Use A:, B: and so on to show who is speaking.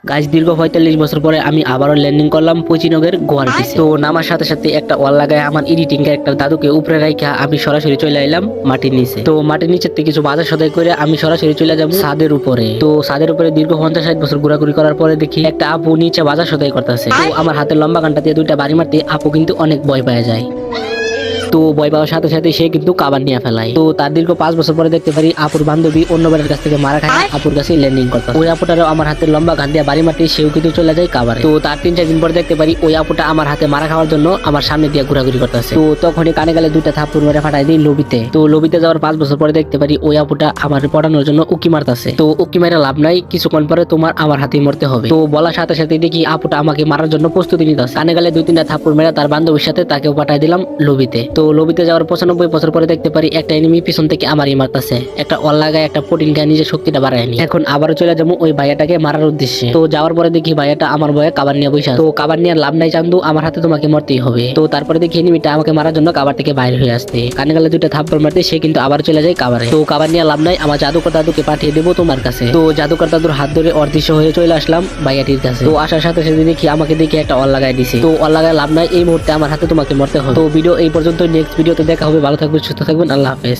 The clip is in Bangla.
A: গাইস দীর্ঘ ৪৫ বছর পরে আমি আবারও ল্যান্ডিং করলাম পচিনগের গোয়ার পিছে। তো নামার সাথে সাথে একটা ওয়াল লাগায় আমার এডিটিং ক্যারেক্টার দাদুকে উপরে রাখা আমি সরাসরি চলে আইলাম মাটির নিচে। তো মাটির নিচের থেকে কিছু বাজার সদাই করে আমি সরাসরি চলে যাবো ছাদের উপরে। তো ছাদের উপরে দীর্ঘ ৫০-৬০ বছর ঘোরাঘুরি করার পরে দেখি একটা আপু নিচে বাজার সদাই করতেছে। তো আমার হাতের লম্বা গানটা দিয়ে দুইটা বাড়ি মারতে আপু কিন্তু অনেক ভয় পেয়ে যায়। তো ভয় পাওয়ার সাথে সাথে সে কিন্তু কাবার নিয়ে ফেলায়। তো তার দীর্ঘ ৫ বছর পরে দেখতে পারি আপুর বান্ধবী অন্য বাড়ির কাছ থেকে মারা খায় আপুর কাছে ল্যান্ডিং করতে। ওই আপুটারও আমার হাতের লম্বা গান দিয়ে বাড়ি মারতে সেও কিন্তু চলে যায় কাবারে। তো তার ৩-৪ দিন পরে দেখতে পারি ওই আপুটা আমার হাতে মারা খাওয়ার জন্য আমার সামনে দিয়ে ঘোরাঘুরি করতেছে। তো তখনই কানে গালে দুইটা থাপ্পড় মেরে ফাটাই দিই লবিতে। তো লবিতে যাওয়ার ৫ বছর পরে দেখতে পারি ওই আপুটা আমার পড়ানোর জন্য উকি মারতেছে। তো উকি মারা লাভ নাই, কিছুক্ষণ পরে তোমার আমার হাতেই মরতে হবে। তো বলার সাথে সাথে দেখি আপুটা আমাকে মারার জন্য প্রস্তুতি নিতেছে। কানে গালে ২-৩টা থাপ্পড় মেরে তার বান্ধবীর সাথে তাকেও পাঠাই দিলাম লবিতে। তো লবিতে যাওয়ার ৯৫ বছর পরে দেখতে পারি একটা এনিমি পিছন থেকে আমারই মারতেছে। একটা অল লাগায় একটা প্রোটিন খায় নিজের শক্তিটা বাড়ায় নি। এখন আবারও চলে যাবো ওই ভাইয়াটাকে মারার উদ্দেশ্যে। তো যাওয়ার পরে দেখি ভাইয়াটা আমার ভয়ে কাবার নিয়ে বসে আছে। তো কাবার নিয়ে লাভ নাই চান্দু, আমার হাতে তোমাকে মরতেই হবে। তো তারপরে দেখি এনিমিটা আমাকে মারার জন্য কাবার থেকে বাইরে হয়ে আসতে। কানে গালে দুইটা থাপ্পড় মারতে সে কিন্তু আবার চলে যায় কাবারে। তো কাবার নিয়ে লাভ নাই, আমার জাদুকর দাদুকে পাঠিয়ে দেবো তোমার কাছে। তো জাদুকর দাদুর হাত ধরে অদৃশ্য হয়ে চলে আসলাম ভাইয়াটির কাছে। তো আসার সাথে সাথে দেখি আমাকে দেখে একটা অল লাগাই দিছে। তো অল লাগায় লাভ নাই, এই মুহূর্তে আমার হাতে তোমাকে মরতে হবে। তো ভিডিও এই পর্যন্ত, নেক্সট ভিডিওতে দেখা হবে। ভালো থাকবেন, সুস্থ থাকবেন, আল্লাহ হাফেজ।